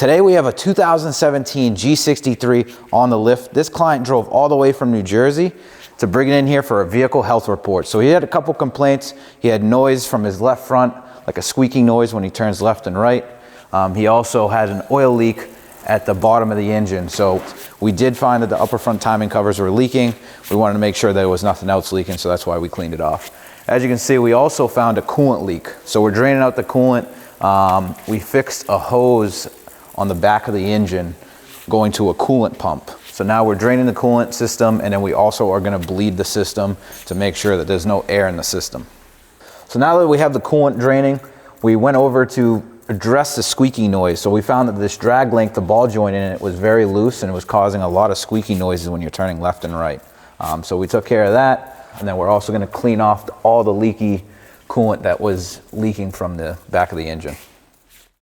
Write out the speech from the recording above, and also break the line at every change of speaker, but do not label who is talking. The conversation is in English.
Today we have a 2017 G63 on the lift. This client drove all the way from New Jersey to bring it in here for a vehicle health report. So he had a couple complaints. He had noise from his left front, like a squeaking noise when he turns left and right. He also had an oil leak at the bottom of the engine. So we did find that the upper front timing covers were leaking. We wanted to make sure there was nothing else leaking, so that's why we cleaned it off. As you can see, we also found a coolant leak. So we're draining out the coolant. We fixed a hose on the back of the engine going to a coolant pump. So now we're draining the coolant system, and then we also are going to bleed the system to make sure that there's no air in the system. So now that we have the coolant draining, we went over to address the squeaky noise. So we found that this drag link, the ball joint in it, was very loose and it was causing a lot of squeaky noises when you're turning left and right. So we took care of that, and then we're also going to clean off all the leaky coolant that was leaking from the back of the engine.